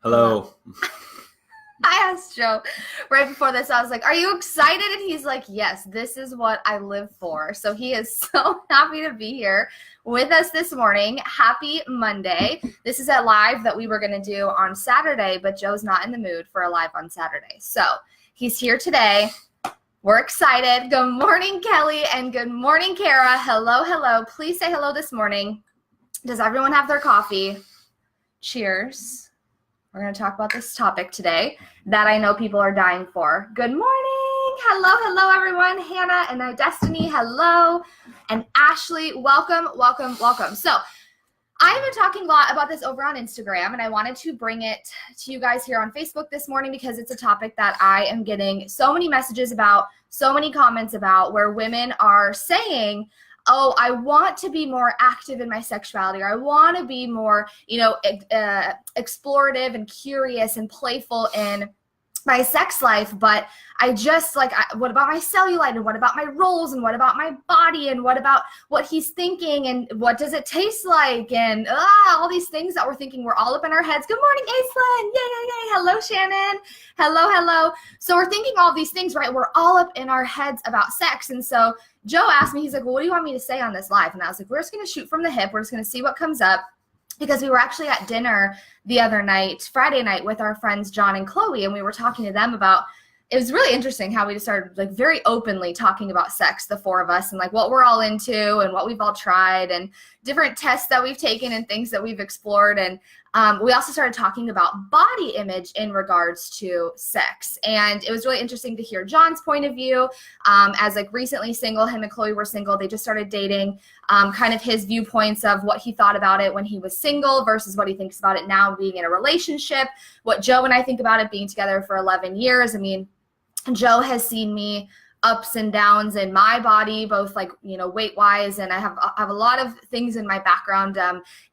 Hello. I asked Joe right before this, I was like, are you excited? And he's like, yes, this is what I live for. So he is so happy to be here with us this morning. Happy Monday. This is a live that we were going to do on Saturday, but Joe's not in the mood for a live on Saturday. So he's here today. We're excited. Good morning, Kelly, and good morning, Kara. Hello, hello. Please say hello this morning. Does everyone have their coffee? Cheers. We're going to talk about this topic today that I know people are dying for. Good morning. Hello, hello, everyone. Hannah and Destiny, hello. And Ashley, welcome, welcome, welcome. So I've been talking a lot about this over on Instagram, and I wanted to bring it to you guys here on Facebook this morning because it's a topic that I am getting so many messages about, so many comments about, where women are saying, oh, I want to be more active in my sexuality, or I want to be more, explorative and curious and playful in my sex life, but I just what about my cellulite, and what about my rolls, and what about my body, and what about what he's thinking, and what does it taste like, and all these things that we're thinking, we're all up in our heads. Good morning, Aislinn. Yay, yay, yay. Hello, Shannon. Hello, hello. So we're thinking all these things, right? We're all up in our heads about sex. And so Joe asked me, he's like, well, what do you want me to say on this live? And I was like, we're just going to shoot from the hip. We're just going to see what comes up. Because we were actually at dinner the other night, Friday night, with our friends John and Chloe, and we were talking to them about, it was really interesting how we just started very openly talking about sex, the four of us, and what we're all into and what we've all tried and different tests that we've taken and things that we've explored. And we also started talking about body image in regards to sex. And it was really interesting to hear John's point of view as recently single. Him and Chloe were single. They just started dating, kind of his viewpoints of what he thought about it when he was single versus what he thinks about it now being in a relationship. What Joe and I think about it being together for 11 years. I mean, Joe has seen me ups and downs in my body, both weight wise, and I have a lot of things in my background,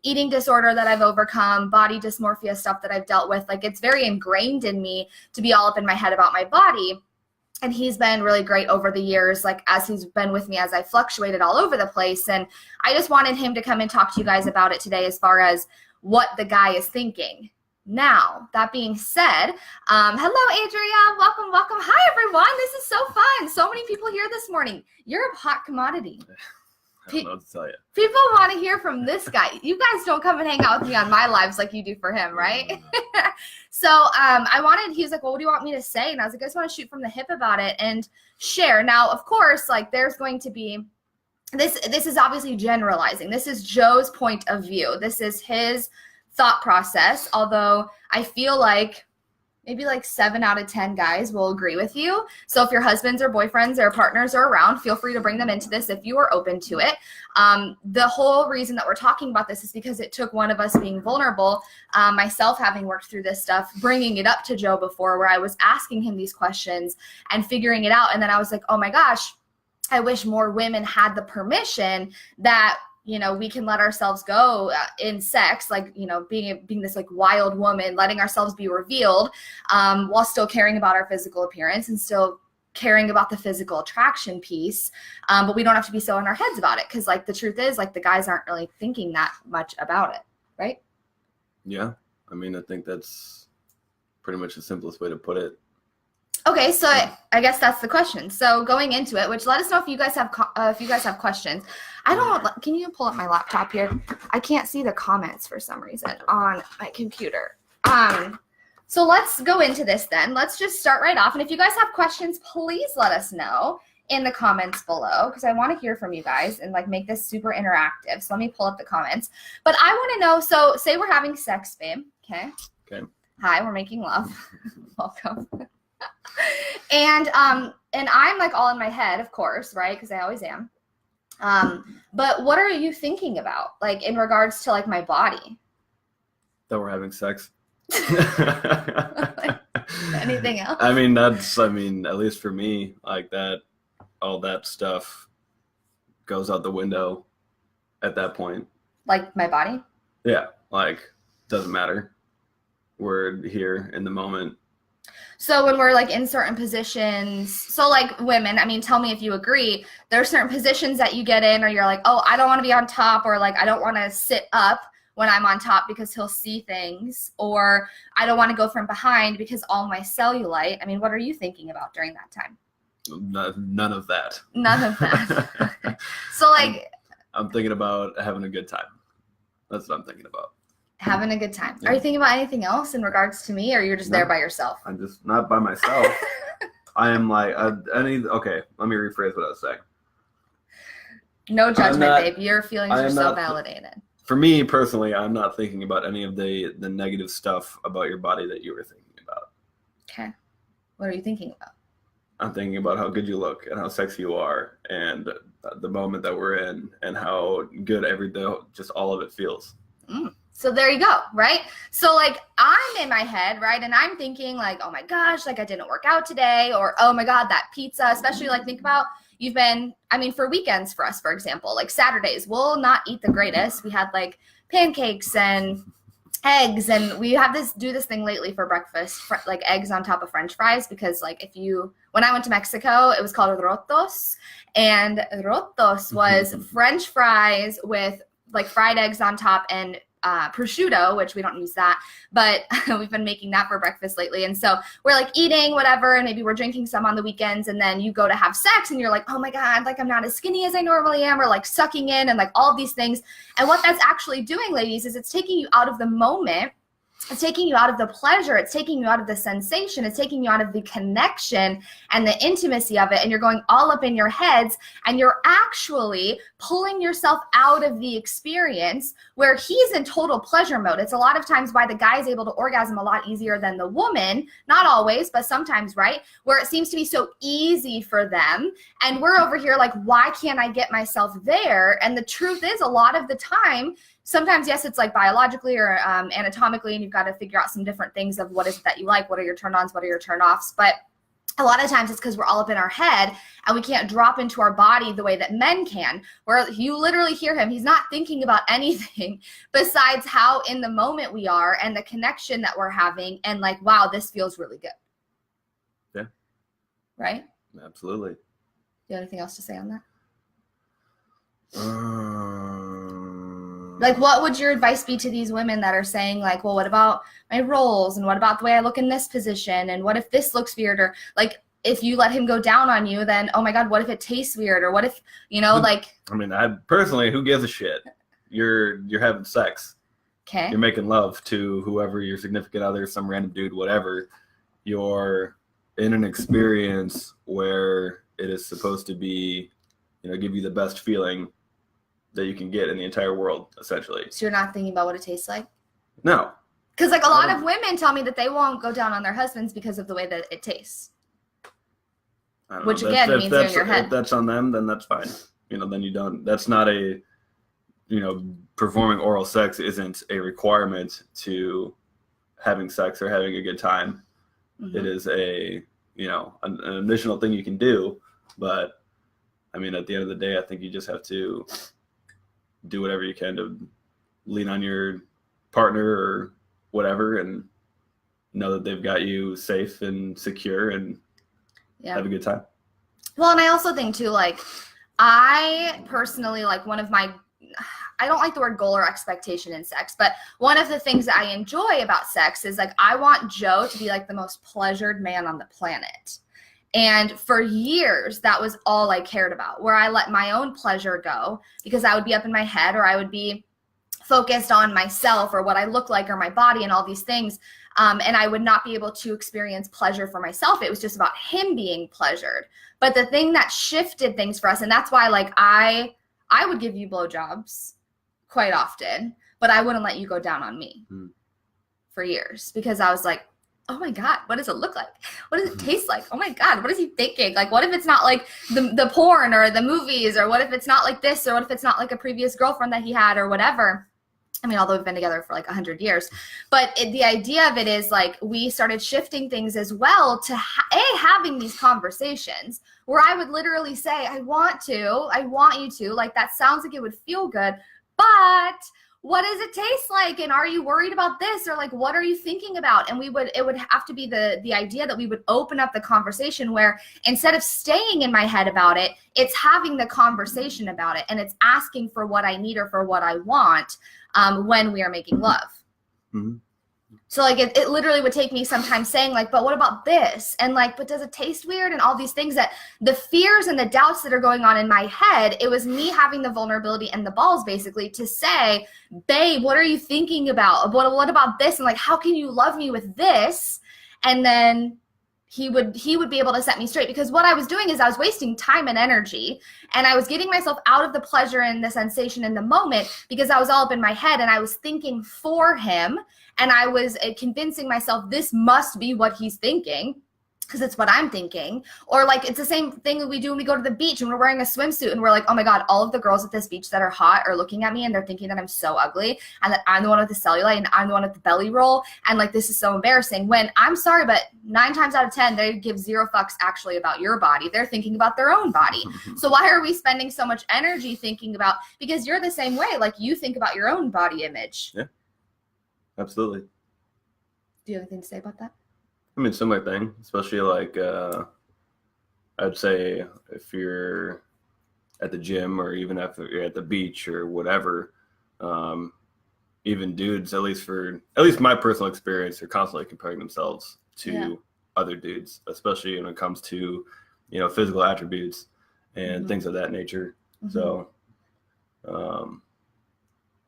eating disorder that I've overcome, body dysmorphia stuff that I've dealt with. It's very ingrained in me to be all up in my head about my body. And he's been really great over the years, as he's been with me as I fluctuated all over the place. And I just wanted him to come and talk to you guys about it today as far as what the guy is thinking. Now, that being said, hello, Adria. Welcome, welcome. Hi, everyone. This is so fun. So many people here this morning. You're a hot commodity. I don't know what to tell you. People want to hear from this guy. You guys don't come and hang out with me on my lives like you do for him, right? So he was like, well, what do you want me to say? And I was like, I just want to shoot from the hip about it and share. Now, of course, there's going to be, this is obviously generalizing. This is Joe's point of view. This is his thought process, although I feel like maybe 7 out of 10 guys will agree with you. So if your husbands or boyfriends or partners are around, feel free to bring them into this if you are open to it. The whole reason that we're talking about this is because it took one of us being vulnerable, myself having worked through this stuff, bringing it up to Joe before, where I was asking him these questions and figuring it out. And then I was like, oh my gosh, I wish more women had the permission that we can let ourselves go in sex, being this wild woman, letting ourselves be revealed, while still caring about our physical appearance and still caring about the physical attraction piece. But we don't have to be so in our heads about it. Cause the truth is the guys aren't really thinking that much about it. Right. Yeah. I mean, I think that's pretty much the simplest way to put it. Okay, so I guess that's the question. So going into it, which let us know if you guys have questions. Can you pull up my laptop here? I can't see the comments for some reason on my computer. So let's go into this then. Let's just start right off. And if you guys have questions, please let us know in the comments below, because I want to hear from you guys and make this super interactive. So let me pull up the comments. But I want to know, so say we're having sex, babe. Okay. Hi, we're making love. Welcome. And I'm all in my head, of course, right? Because I always am. But what are you thinking about, in regards to my body? That we're having sex. Anything else? I mean, at least for me, that, all that stuff goes out the window at that point. My body? Yeah. Doesn't matter. We're here in the moment. So when we're in certain positions, so women, I mean, tell me if you agree, there are certain positions that you get in, or you're oh, I don't want to be on top, or I don't want to sit up when I'm on top because he'll see things, or I don't want to go from behind because all my cellulite. I mean, what are you thinking about during that time? None of that. None of that. So like, I'm thinking about having a good time. That's what I'm thinking about. Having a good time. Yeah. Are you thinking about anything else in regards to me, or you're just there by yourself? I'm just not by myself. I am like, okay, let me rephrase what I was saying. No judgment, babe. Your feelings are so validated. For me personally, I'm not thinking about any of the negative stuff about your body that you were thinking about. Okay. What are you thinking about? I'm thinking about how good you look and how sexy you are and the moment that we're in and how good just all of it feels. So there you go, right? So like I'm in my head, right? And I'm thinking like, oh my gosh, like I didn't work out today, or oh my God, that pizza, especially like think about for weekends for us, for example, like Saturdays, we'll not eat the greatest. We had like pancakes and eggs, and we have do this thing lately for breakfast, like eggs on top of French fries, because like when I went to Mexico, it was called rotos, and rotos was French fries with like fried eggs on top and prosciutto, which we don't use that, but we've been making that for breakfast lately. And so we're like eating whatever, and maybe we're drinking some on the weekends, and then you go to have sex and you're like, oh my God, like I'm not as skinny as I normally am, or like sucking in and like all of these things. And what that's actually doing, ladies, is it's taking you out of the moment. It's taking you out of the pleasure. It's taking you out of the sensation. It's taking you out of the connection and the intimacy of it. And you're going all up in your heads, and you're actually pulling yourself out of the experience where he's in total pleasure mode. It's a lot of times why the guy is able to orgasm a lot easier than the woman. Not always, but sometimes, right? Where it seems to be so easy for them. And we're over here like, why can't I get myself there? And the truth is, a lot of the time, sometimes, yes, it's like biologically or anatomically, and you've got to figure out some different things of what is it that you like, what are your turn-ons, what are your turn-offs. But a lot of times it's because we're all up in our head and we can't drop into our body the way that men can, where you literally hear him. He's not thinking about anything besides how in the moment we are and the connection that we're having, and like, wow, this feels really good. Yeah. Right? Absolutely. Do you have anything else to say on that? Like, what would your advice be to these women that are saying like, well, what about my rolls, and what about the way I look in this position, and what if this looks weird, or like if you let him go down on you, then oh my God, what if it tastes weird, or what if like. I mean, I personally, who gives a shit? You're having sex. Okay. You're making love to whoever, your significant other, some random dude, whatever. You're in an experience where it is supposed to be, give you the best feeling that you can get in the entire world, essentially. So you're not thinking about what it tastes like? No. Because like a lot of women tell me that they won't go down on their husbands because of the way that it tastes. Which again means you're in your head. If that's on them, then that's fine. Then you don't. That's not performing oral sex isn't a requirement to having sex or having a good time. Mm-hmm. It is an additional thing you can do, but I mean, at the end of the day, I think you just have to do whatever you can to lean on your partner or whatever, and know that they've got you safe and secure, and have a good time. Well, and I also think too, like, I personally, like, I don't like the word goal or expectation in sex, but one of the things that I enjoy about sex is like, I want Joe to be like the most pleasured man on the planet. And for years, that was all I cared about, where I let my own pleasure go because I would be up in my head, or I would be focused on myself or what I look like or my body and all these things. And I would not be able to experience pleasure for myself. It was just about him being pleasured. But the thing that shifted things for us, and that's why like I would give you blowjobs quite often, but I wouldn't let you go down on me for years, because I was like, oh my God, what does it look like? What does it taste like? Oh my God, what is he thinking? Like, what if it's not like the porn or the movies, or what if it's not like this, or what if it's not like a previous girlfriend that he had or whatever? I mean, although we've been together for like 100 years, but the idea of it is like, we started shifting things as well to having these conversations where I would literally say, I want you to, like, that sounds like it would feel good, but what does it taste like? And are you worried about this? Or like, what are you thinking about? And it would have to be the idea that we would open up the conversation where instead of staying in my head about it, it's having the conversation about it. And it's asking for what I need or for what I want when we are making love. Mm-hmm. So like it literally would take me sometimes saying like, but what about this? And like, but does it taste weird? And all these things that the fears and the doubts that are going on in my head, it was me having the vulnerability and the balls basically to say, babe, what are you thinking about? What about this? And like, how can you love me with this? And then he would be able to set me straight, because what I was doing is I was wasting time and energy, and I was getting myself out of the pleasure and the sensation in the moment because I was all up in my head and I was thinking for him, and I was convincing myself this must be what he's thinking because it's what I'm thinking. Or like it's the same thing that we do when we go to the beach and we're wearing a swimsuit and we're like, oh my God, all of the girls at this beach that are hot are looking at me and they're thinking that I'm so ugly and that I'm the one with the cellulite and I'm the one with the belly roll. And like, this is so embarrassing, when I'm sorry, but 9 times out of 10, they give 0 fucks actually about your body. They're thinking about their own body. So why are we spending so much energy thinking about, because you're the same way, like you think about your own body image. Yeah, absolutely. Do you have anything to say about that? I mean, similar thing, especially like I'd say if you're at the gym or even if you're at the beach or whatever, even dudes, at least my personal experience, are constantly comparing themselves to other dudes, especially when it comes to, you know, physical attributes and things of that nature. So,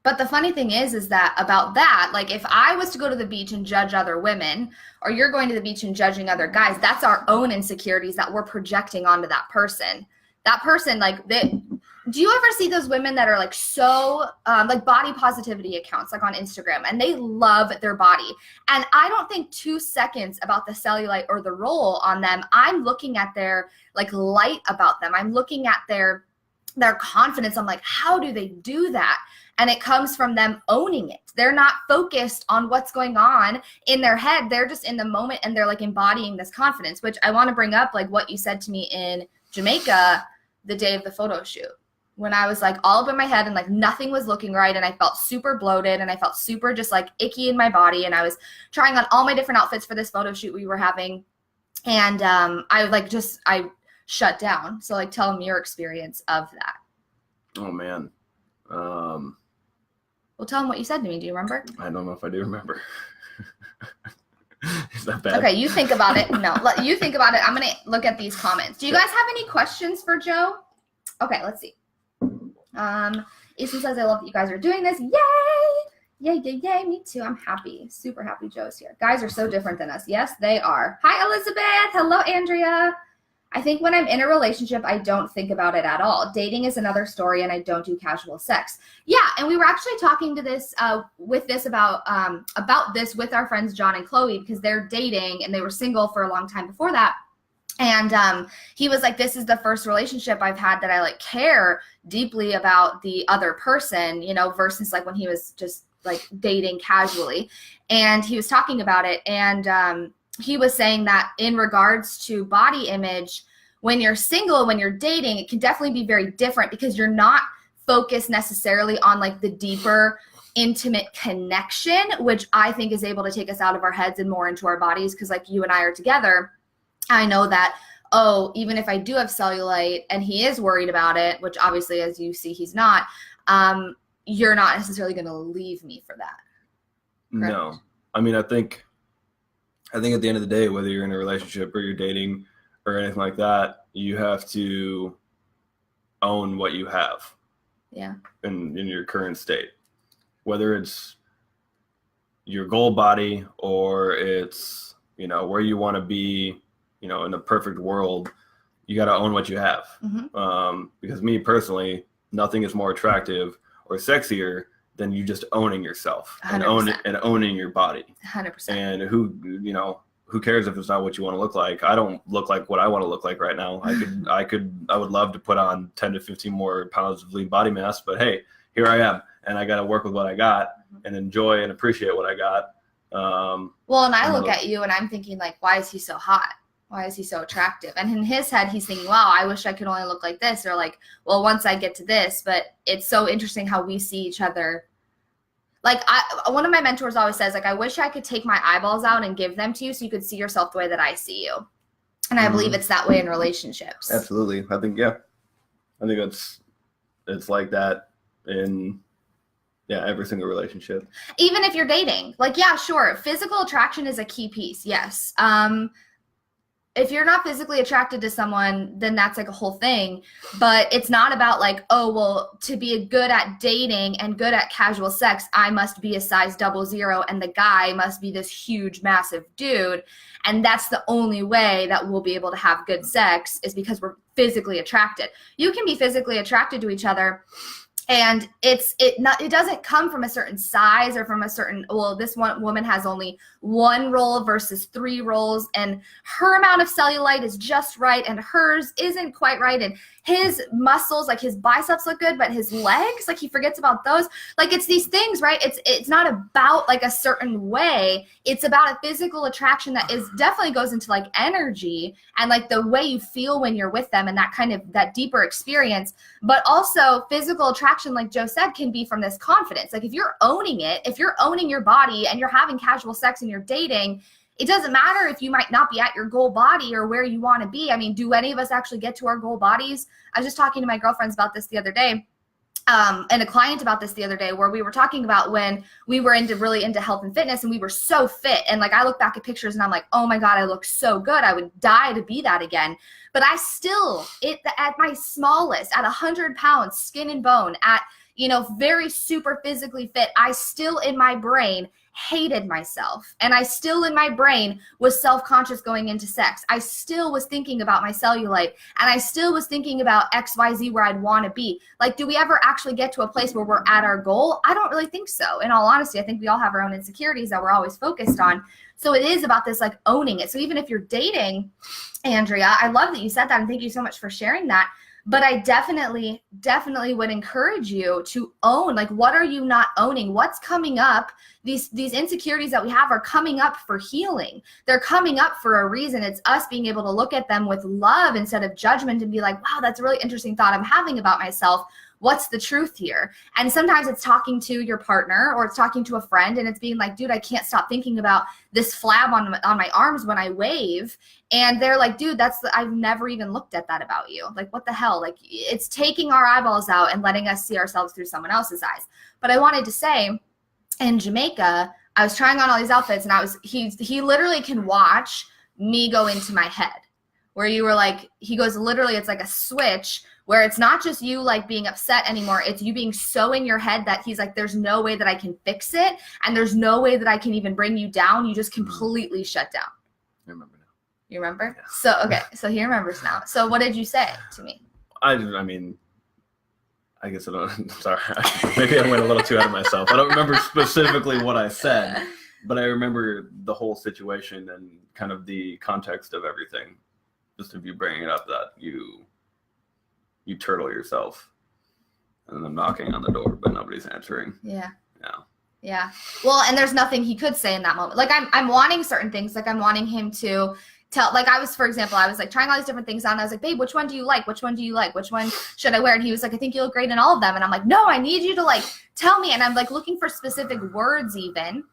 but the funny thing is that about that, like if I was to go to the beach and judge other women, or you're going to the beach and judging other guys, that's our own insecurities that we're projecting onto that person. That person, like, do you ever see those women that are like so, like body positivity accounts, like on Instagram, and they love their body? And I don't think 2 seconds about the cellulite or the roll on them. I'm looking at their like light about them. I'm looking at their confidence. I'm like, how do they do that? And it comes from them owning it. They're not focused on what's going on in their head. They're just in the moment and they're like embodying this confidence, which I want to bring up, like what you said to me in Jamaica the day of the photo shoot, when I was like all up in my head and like nothing was looking right. And I felt super bloated and I felt super just like icky in my body. And I was trying on all my different outfits for this photo shoot we were having. And I shut down. So like tell them your experience of that. Oh man. Well, tell them what you said to me. Do you remember? I don't know if I do remember. Is that bad? Okay, you think about it. No, you think about it. I'm going to look at these comments. Do you guys have any questions for Joe? Okay, let's see. Ethan says, I love that you guys are doing this. Yay! Yay, yay, yay. Me too. I'm happy. Super happy Joe's here. Guys are so different than us. Yes, they are. Hi, Elizabeth. Hello, Andrea. I think when I'm in a relationship, I don't think about it at all. Dating is another story, and I don't do casual sex. Yeah, and we were actually talking to this about this with our friends John and Chloe, because they're dating and they were single for a long time before that. And he was like, this is the first relationship I've had that I like care deeply about the other person, you know, versus like when he was just like dating casually. And he was talking about it, and he was saying that in regards to body image, when you're single, when you're dating, it can definitely be very different because you're not focused necessarily on like the deeper intimate connection, which I think is able to take us out of our heads and more into our bodies. Because like you and I are together, I know that, oh, even if I do have cellulite and he is worried about it, which obviously as you see he's not, you're not necessarily going to leave me for that. Correct? No. I mean, I think at the end of the day, whether you're in a relationship or you're dating or anything like that, you have to own what you have. Yeah. In your current state, whether it's your goal body or it's, you know, where you want to be, you know, in a perfect world, you got to own what you have. Because me personally, nothing is more attractive or sexier than you just owning yourself 100%. and owning your body. 100%. And who cares if it's not what you want to look like? I don't look like what I want to look like right now. I would love to put on 10 to 15 more pounds of lean body mass, but hey, here I am, and I got to work with what I got and enjoy and appreciate what I got. Well, and I look at you and I'm thinking like, why is he so hot? Why is he so attractive? And in his head, he's thinking, wow, I wish I could only look like this, or like, well, once I get to this. But it's so interesting how we see each other Like one of my mentors always says, like, I wish I could take my eyeballs out and give them to you so you could see yourself the way that I see you. And I believe it's that way in relationships. Absolutely. I think it's like that in every single relationship. Even if you're dating, like, yeah, sure, physical attraction is a key piece. Yes. If you're not physically attracted to someone, then that's like a whole thing. But it's not about like, oh, well, to be good at dating and good at casual sex, I must be a size 00 and the guy must be this huge, massive dude. And that's the only way that we'll be able to have good sex is because we're physically attracted. You can be physically attracted to each other, and it doesn't come from a certain size or from a certain, well, this one woman has only one roll versus 3 rolls, and her amount of cellulite is just right and hers isn't quite right, and his muscles, like his biceps look good, but his legs, like he forgets about those. Like, it's these things, right? It's not about like a certain way. It's about a physical attraction that is definitely goes into like energy and like the way you feel when you're with them and that kind of that deeper experience. But also physical attraction, like Joe said, can be from this confidence. Like if you're owning it, if you're owning your body and you're having casual sex and you're dating, it doesn't matter if you might not be at your goal body or where you want to be. I mean, do any of us actually get to our goal bodies? I was just talking to my girlfriends about this the other day, and a client about this the other day, where we were talking about when we were really into health and fitness and we were so fit. And like, I look back at pictures and I'm like, oh my God, I look so good. I would die to be that again. But I still, at my smallest, at 100 pounds, skin and bone, at, very super physically fit, I still in my brain hated myself. And I still in my brain was self-conscious going into sex. I still was thinking about my cellulite, and I still was thinking about XYZ where I'd want to be. Like, do we ever actually get to a place where we're at our goal? I don't really think so. In all honesty, I think we all have our own insecurities that we're always focused on. So it is about this like owning it. So even if you're dating, Andrea, I love that you said that, and thank you so much for sharing that. But I definitely would encourage you to own, like, what are you not owning? What's coming up? These insecurities that we have are coming up for healing. They're coming up for a reason. It's us being able to look at them with love instead of judgment and be like, wow, that's a really interesting thought I'm having about myself. What's the truth here? And sometimes it's talking to your partner or it's talking to a friend and it's being like, dude, I can't stop thinking about this flab on my arms when I wave. And they're like, dude, I've never even looked at that about you. Like, what the hell? Like, it's taking our eyeballs out and letting us see ourselves through someone else's eyes. But I wanted to say, in Jamaica, I was trying on all these outfits and he literally can watch me go into my head, where you were like, he goes, literally, it's like a switch where it's not just you like being upset anymore. It's you being so in your head that he's like, there's no way that I can fix it. And there's no way that I can even bring you down. You just completely shut down. I remember now. You remember? Yeah. So, okay. So he remembers now. So what did you say to me? I mean, I guess I don't, sorry. Maybe I went a little too out of myself. I don't remember specifically what I said, but I remember the whole situation and kind of the context of everything. Just if you bring it up that you turtle yourself, and I'm knocking on the door, but nobody's answering. Yeah. Yeah. Yeah. Well, and there's nothing he could say in that moment. Like I'm wanting certain things. Like I'm wanting him to tell, like for example, I was like trying all these different things on. I was like, babe, which one do you like? Which one do you like? Which one should I wear? And he was like, I think you look great in all of them. And I'm like, no, I need you to like tell me. And I'm like looking for specific words even.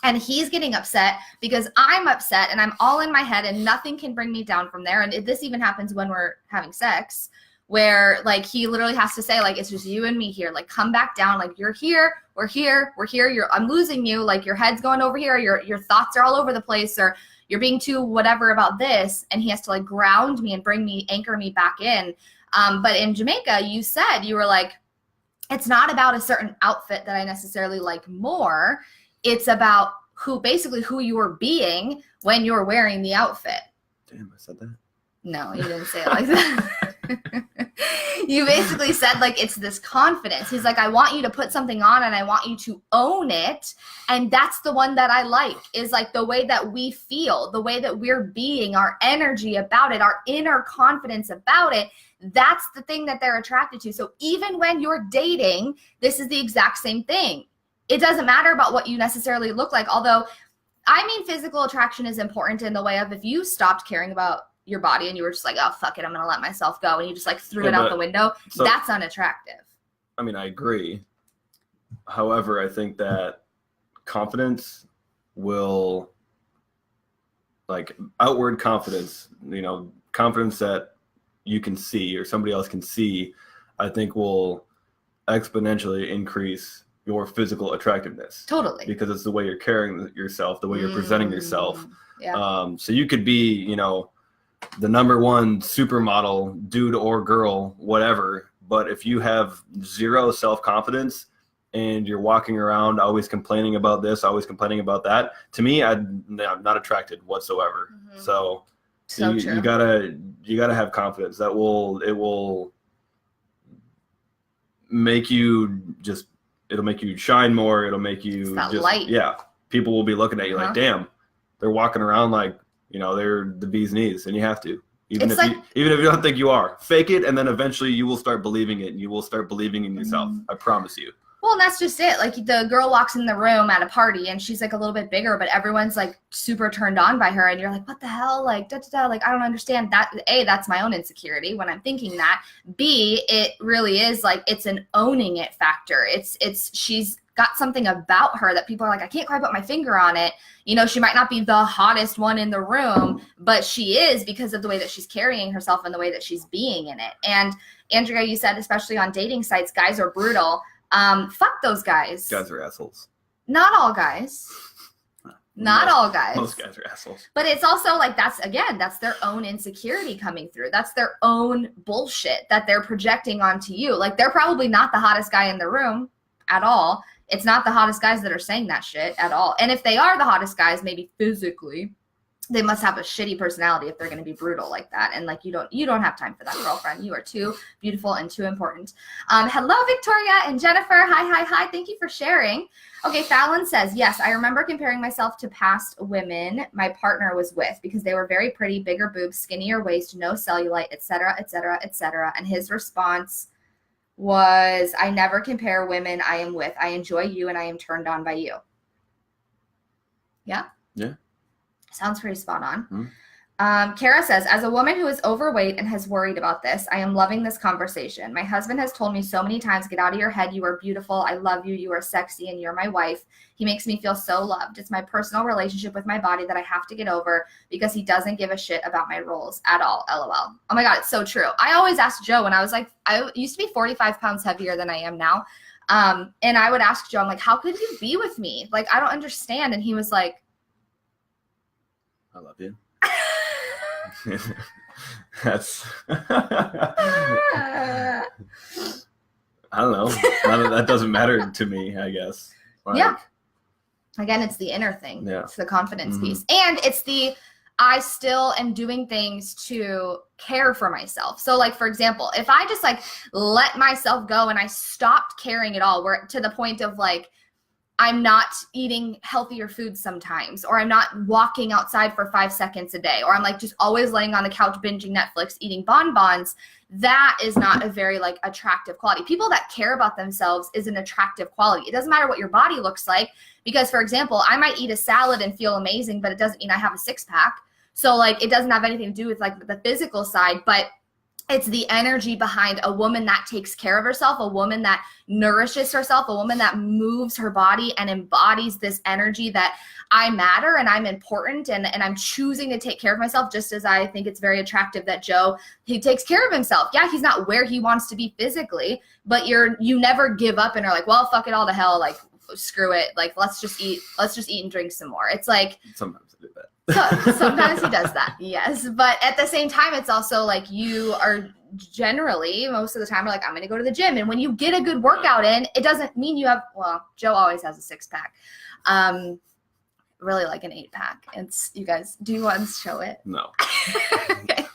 And he's getting upset because I'm upset and I'm all in my head and nothing can bring me down from there. And this even happens when we're having sex, where like he literally has to say like, it's just you and me here, like come back down, like you're here, we're here, I'm losing you, like your head's going over here, your thoughts are all over the place, or you're being too whatever about this. And he has to like ground me and anchor me back in. But in Jamaica, you were like, it's not about a certain outfit that I necessarily like more. It's about who you were being when you were wearing the outfit. Damn, I said that? No, you didn't say it like that. You basically said like it's this confidence. He's like, I want you to put something on and I want you to own it. And that's the one that I like, is like the way that we feel, the way that we're being, our energy about it, our inner confidence about it. That's the thing that they're attracted to. So even when you're dating, this is the exact same thing. It doesn't matter about what you necessarily look like. Although, I mean, physical attraction is important in the way of if you stopped caring about your body and you were just like, oh, fuck it, I'm going to let myself go. And you just like threw it out the window. So, that's unattractive. I mean, I agree However, I think that confidence will, like outward confidence, confidence that you can see or somebody else can see, I think will exponentially increase your physical attractiveness. Totally. Because it's the way you're carrying yourself, the way you're presenting yourself. Yeah. So you could be, the number one supermodel, dude or girl, whatever. But if you have zero self-confidence and you're walking around always complaining about this, always complaining about that, to me, I'm not attracted whatsoever. So true. you gotta have confidence. It will make you it'll make you shine more. It'll make you light. Yeah. People will be looking at you like, damn, they're walking around like, they're the bee's knees, and you have to. Even if you don't think you are, fake it, and then eventually you will start believing it, and you will start believing in yourself. I promise you. Well, and that's just it. Like the girl walks in the room at a party and she's like a little bit bigger, but everyone's like super turned on by her. And you're like, what the hell? Like, da, da, da. Like, I don't understand that. A, that's my own insecurity when I'm thinking that. B, it really is like, it's an owning it factor. She's got something about her that people are like, I can't quite put my finger on it. She might not be the hottest one in the room, but she is because of the way that she's carrying herself and the way that she's being in it. And Andrea, you said, especially on dating sites, guys are brutal. Fuck those guys. Guys are assholes. Not all guys. Not all guys. Most guys are assholes. But it's also like that's their own insecurity coming through. That's their own bullshit that they're projecting onto you. Like they're probably not the hottest guy in the room at all. It's not the hottest guys that are saying that shit at all. And if they are the hottest guys, maybe physically, they must have a shitty personality if they're going to be brutal like that. And like, you don't have time for that, girlfriend. You are too beautiful and too important. Hello, Victoria and Jennifer. Hi. Thank you for sharing. Okay. Fallon says, yes, I remember comparing myself to past women my partner was with because they were very pretty, bigger boobs, skinnier waist, no cellulite, etc., etc., etc. And his response was, I never compare women I am with. I enjoy you and I am turned on by you. Yeah. Yeah. Sounds pretty spot on. Kara says, as a woman who is overweight and has worried about this, I am loving this conversation. My husband has told me so many times, get out of your head. You are beautiful. I love you. You are sexy and you're my wife. He makes me feel so loved. It's my personal relationship with my body that I have to get over because he doesn't give a shit about my roles at all. LOL. Oh my God, it's so true. I always asked Joe when I was like, I used to be 45 pounds heavier than I am now. And I would ask Joe, I'm like, how could you be with me? Like, I don't understand. And he was like, I love you. That's I don't know. That doesn't matter to me, I guess. Like, yeah. Again, it's the inner thing. Yeah. It's the confidence piece. And it's I still am doing things to care for myself. So like, for example, if I just like let myself go and I stopped caring at all, we're to the point of like, I'm not eating healthier food sometimes, or I'm not walking outside for 5 seconds a day, or I'm like just always laying on the couch binging Netflix, eating bonbons. That is not a very like attractive quality. People that care about themselves is an attractive quality. It doesn't matter what your body looks like, because for example, I might eat a salad and feel amazing, but it doesn't mean I have a six pack. So like, it doesn't have anything to do with like the physical side, but it's the energy behind a woman that takes care of herself, a woman that nourishes herself, a woman that moves her body and embodies this energy that I matter and I'm important and I'm choosing to take care of myself, just as I think it's very attractive that Joe, he takes care of himself. Yeah, he's not where he wants to be physically, but you never give up and are like, well, fuck it all to hell, like screw it, like let's just eat and drink some more. It's like sometimes I do that. So, sometimes he does that, yes. But at the same time, it's also like you are generally, most of the time, are like, I'm going to go to the gym. And when you get a good workout in, it doesn't mean you have, well, Joe always has a six pack. Really like an 8-pack. It's, you guys, do you want to show it? No. Okay.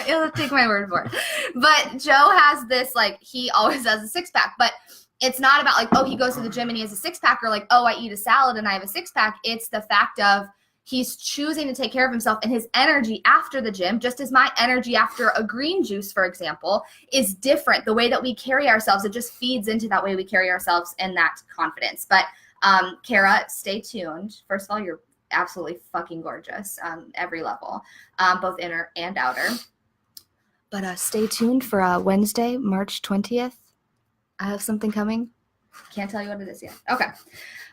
You'll take my word for it. But Joe has this, like, he always has a 6-pack. But it's not about like, oh, he goes to the gym and he has a 6-pack, or like, oh, I eat a salad and I have a 6-pack. It's the fact of, he's choosing to take care of himself, and his energy after the gym, just as my energy after a green juice, for example, is different. The way that we carry ourselves, it just feeds into that way we carry ourselves and that confidence. But Kara, stay tuned. First of all, you're absolutely fucking gorgeous on every level, both inner and outer. But stay tuned for Wednesday, March 20th. I have something coming. Can't tell you what it is yet. Okay.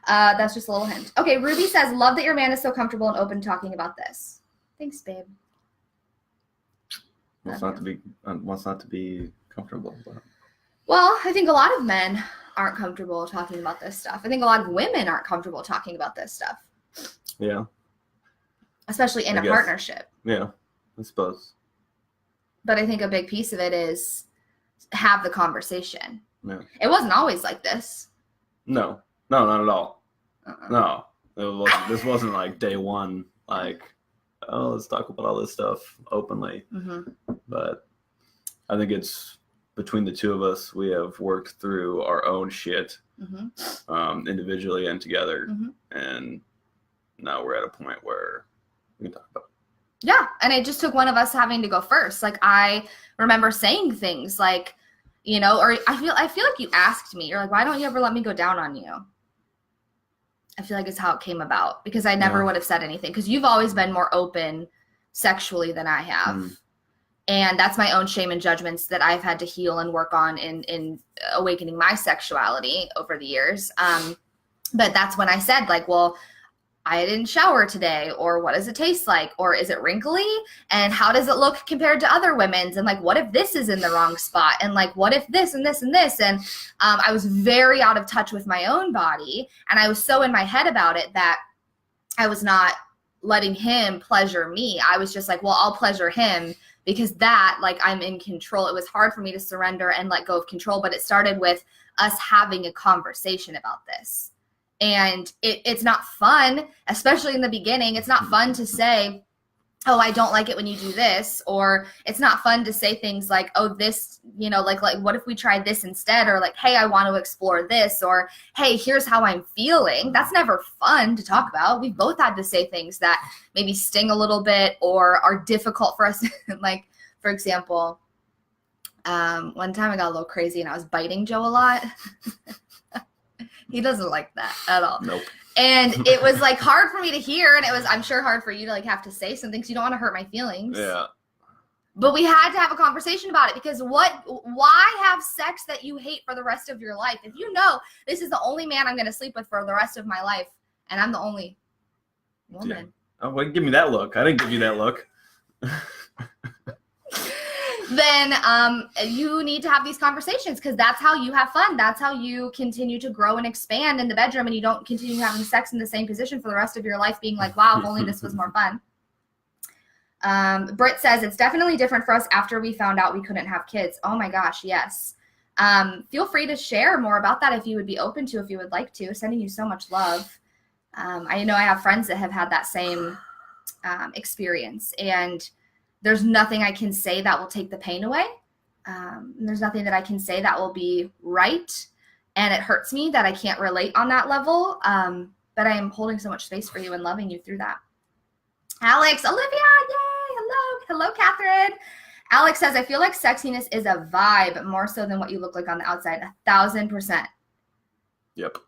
That's just a little hint. Okay, Ruby says, love that your man is so comfortable and open talking about this. Thanks, babe. Wants not to be comfortable. But. Well, I think a lot of men aren't comfortable talking about this stuff. I think a lot of women aren't comfortable talking about this stuff. Yeah. Especially in a partnership. Yeah, I suppose. But I think a big piece of it is have the conversation. Yeah. It wasn't always like this. No, not at all. No, this wasn't like day one, like, oh, let's talk about all this stuff openly. Mm-hmm. But I think it's between the two of us, we have worked through our own shit individually and together. Mm-hmm. And now we're at a point where we can talk about it. Yeah, and it just took one of us having to go first. Like, I remember saying things like, you know, or I feel like you asked me, you're like, why don't you ever let me go down on you? I feel like it's how it came about, because I never would have said anything, because you've always been more open sexually than I have. Mm. And that's my own shame and judgments that I've had to heal and work on in awakening my sexuality over the years. But that's when I said, like, well, I didn't shower today, or what does it taste like, or is it wrinkly, and how does it look compared to other women's, and like, what if this is in the wrong spot, and like, what if this and this and this, and I was very out of touch with my own body, and I was so in my head about it that I was not letting him pleasure me. I was just like, well, I'll pleasure him, because that, like, I'm in control. It was hard for me to surrender and let go of control, but it started with us having a conversation about this. And it's not fun, especially in the beginning. It's not fun to say, oh, I don't like it when you do this. Or it's not fun to say things like, oh, this, you know, like what if we tried this instead? Or like, hey, I want to explore this. Or, hey, here's how I'm feeling. That's never fun to talk about. We've both had to say things that maybe sting a little bit or are difficult for us. Like, for example, one time I got a little crazy and I was biting Joe a lot. He doesn't like that at all. Nope. And it was like hard for me to hear, and it was, I'm sure, hard for you to like have to say some things. You don't want to hurt my feelings. Yeah. But we had to have a conversation about it, because why have sex that you hate for the rest of your life? If you know this is the only man I'm going to sleep with for the rest of my life, and I'm the only woman. Yeah. Oh, well, give me that look. I didn't give you that look. Then you need to have these conversations, because that's how you have fun. That's how you continue to grow and expand in the bedroom, and you don't continue having sex in the same position for the rest of your life being like, wow, if only this was more fun. Britt says, it's definitely different for us after we found out we couldn't have kids. Oh my gosh, yes. Feel free to share more about that if you would be open to, if you would like to. Sending you so much love. I know I have friends that have had that same experience, and there's nothing I can say that will take the pain away. There's nothing that I can say that will be right. And it hurts me that I can't relate on that level. But I am holding so much space for you and loving you through that. Alex, Olivia, yay, hello. Hello, Catherine. Alex says, I feel like sexiness is a vibe more so than what you look like on the outside. 1,000%. Yep.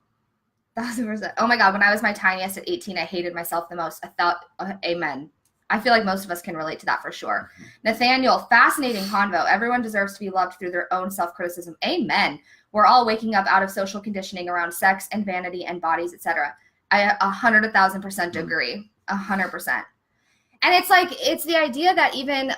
1,000%. Oh my God, when I was my tiniest at 18, I hated myself the most. I thought, amen. I feel like most of us can relate to that for sure. Nathaniel, fascinating convo. Everyone deserves to be loved through their own self-criticism. Amen. We're all waking up out of social conditioning around sex and vanity and bodies, etc. I 100,000% agree. 100%. And it's like, it's the idea that even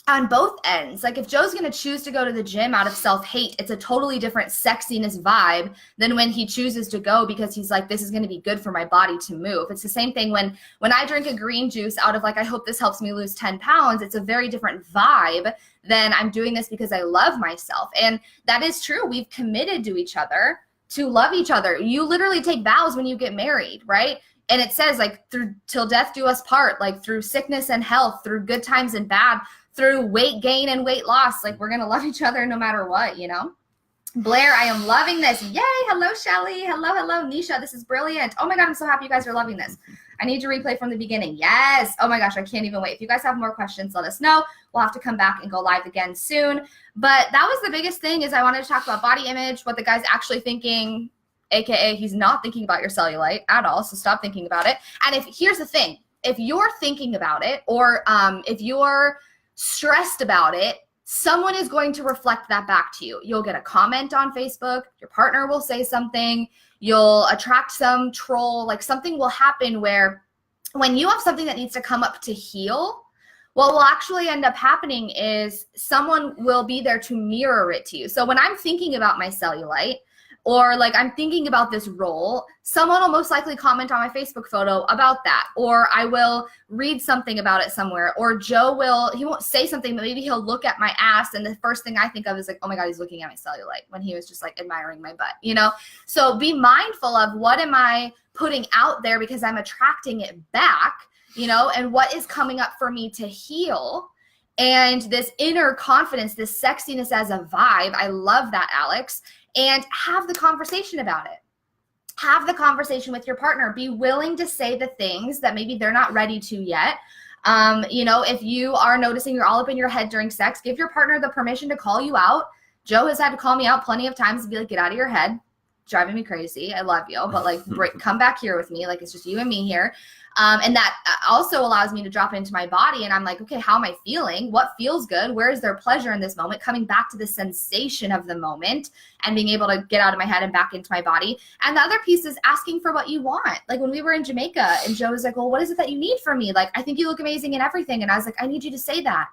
on both ends, like if Joe's going to choose to go to the gym out of self-hate, it's a totally different sexiness vibe than when he chooses to go because he's like, this is going to be good for my body to move. It's the same thing when I drink a green juice out of like, I hope this helps me lose 10 pounds. It's a very different vibe than I'm doing this because I love myself. And that is true. We've committed to each other to love each other. You literally take vows when you get married, right? And it says like through till death do us part, like through sickness and health, through good times and bad, through weight gain and weight loss. Like we're going to love each other no matter what, you know? Blair, I am loving this. Yay. Hello, Shelly. Hello, Nisha. This is brilliant. Oh my God, I'm so happy you guys are loving this. I need to replay from the beginning. Yes. Oh my gosh, I can't even wait. If you guys have more questions, let us know. We'll have to come back and go live again soon. But that was the biggest thing is I wanted to talk about body image, what the guy's actually thinking, AKA he's not thinking about your cellulite at all. So stop thinking about it. And here's the thing, if you're thinking about it or if you're stressed about it, someone is going to reflect that back to you. You'll get a comment on Facebook, your partner will say something, you'll attract some troll, like something will happen where when you have something that needs to come up to heal, what will actually end up happening is someone will be there to mirror it to you. So when I'm thinking about my cellulite, or like I'm thinking about this role, someone will most likely comment on my Facebook photo about that, or I will read something about it somewhere, or Joe he won't say something, but maybe he'll look at my ass, and the first thing I think of is like, oh my God, he's looking at my cellulite, when he was just like admiring my butt, you know? So be mindful of what am I putting out there, because I'm attracting it back, you know, and what is coming up for me to heal. And this inner confidence, this sexiness as a vibe, I love that, Alex. And have the conversation about it. Have the conversation with your partner. Be willing to say the things that maybe they're not ready to yet. You know, if you are noticing you're all up in your head during sex, give your partner the permission to call you out. Joe has had to call me out plenty of times to be like, get out of your head. Driving me crazy. I love you, but like come back here with me. Like it's just you and me here. And that also allows me to drop into my body, and I'm like, okay, how am I feeling? What feels good? Where is there pleasure in this moment? Coming back to the sensation of the moment and being able to get out of my head and back into my body. And the other piece is asking for what you want. Like when we were in Jamaica and Joe was like, well, what is it that you need from me? Like, I think you look amazing in everything. And I was like, I need you to say that.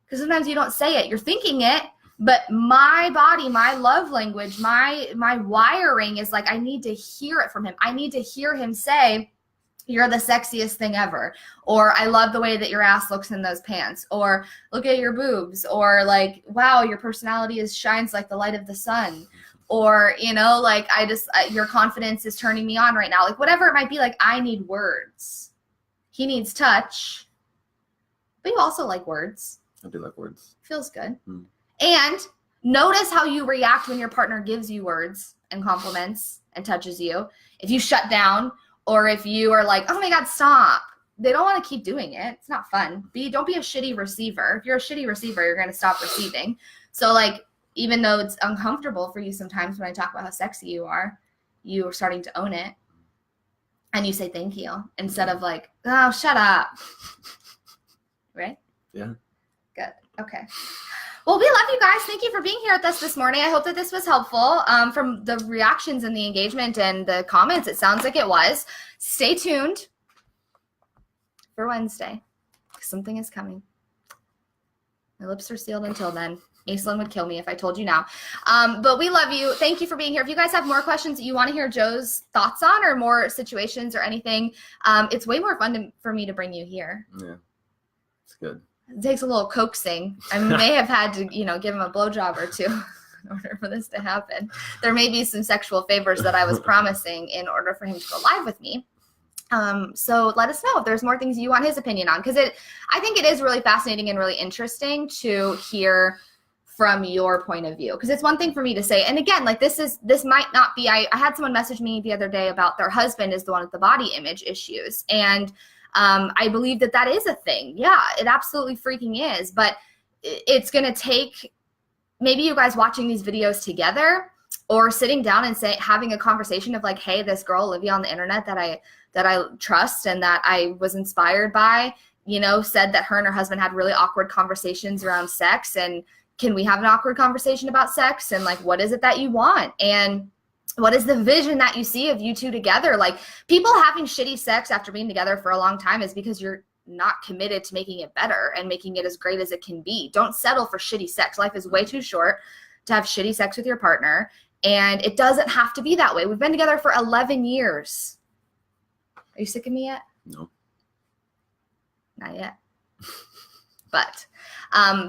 Because sometimes you don't say it. You're thinking it. But my body, my love language, my wiring is like, I need to hear it from him. I need to hear him say, you're the sexiest thing ever. Or I love the way that your ass looks in those pants. Or look at your boobs. Or like, wow, your personality shines like the light of the sun. Or, you know, like your confidence is turning me on right now. Like whatever it might be, like I need words. He needs touch. But you also like words. I do like words. Feels good. And notice how you react when your partner gives you words and compliments and touches you. If you shut down, or if you are like, oh my God, stop. They don't want to keep doing it. It's not fun. Don't be a shitty receiver. If you're a shitty receiver, you're going to stop receiving. So like, even though it's uncomfortable for you sometimes when I talk about how sexy you are starting to own it. And you say thank you instead of like, oh, shut up. Right? Yeah. Good. Okay. Well, we love you guys. Thank you for being here with us this morning. I hope that this was helpful. From the reactions and the engagement and the comments, it sounds like it was. Stay tuned for Wednesday. Something is coming. My lips are sealed until then. Aislinn would kill me if I told you now. But we love you. Thank you for being here. If you guys have more questions that you want to hear Joe's thoughts on, or more situations or anything, it's way more fun for me to bring you here. Yeah, it's good. It takes a little coaxing. I may have had to, give him a blowjob or two in order for this to happen. There may be some sexual favors that I was promising in order for him to go live with me. So let us know if there's more things you want his opinion on, because I think it is really fascinating and really interesting to hear from your point of view, because it's one thing for me to say, and again, like this might not be, I had someone message me the other day about their husband is the one with the body image issues, and I believe that is a thing. Yeah, it absolutely freaking is. But it's going to take maybe you guys watching these videos together, or sitting down and having a conversation of like, hey, this girl Olivia on the internet that I trust and that I was inspired by, said that her and her husband had really awkward conversations around sex. And can we have an awkward conversation about sex? And like, what is it that you want? And what is the vision that you see of you two together? Like, people having shitty sex after being together for a long time is because you're not committed to making it better and making it as great as it can be. Don't settle for shitty sex. Life is way too short to have shitty sex with your partner. And it doesn't have to be that way. We've been together for 11 years. Are you sick of me yet? No. Not yet. But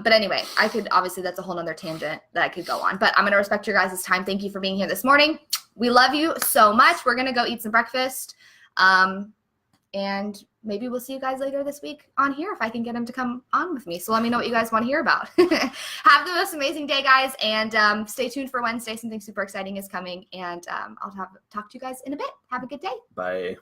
anyway, obviously that's a whole nother tangent that I could go on, but I'm going to respect your guys' time. Thank you for being here this morning. We love you so much. We're going to go eat some breakfast. And maybe we'll see you guys later this week on here if I can get him to come on with me. So let me know what you guys want to hear about. Have the most amazing day, guys. And stay tuned for Wednesday. Something super exciting is coming. And I'll talk to you guys in a bit. Have a good day. Bye.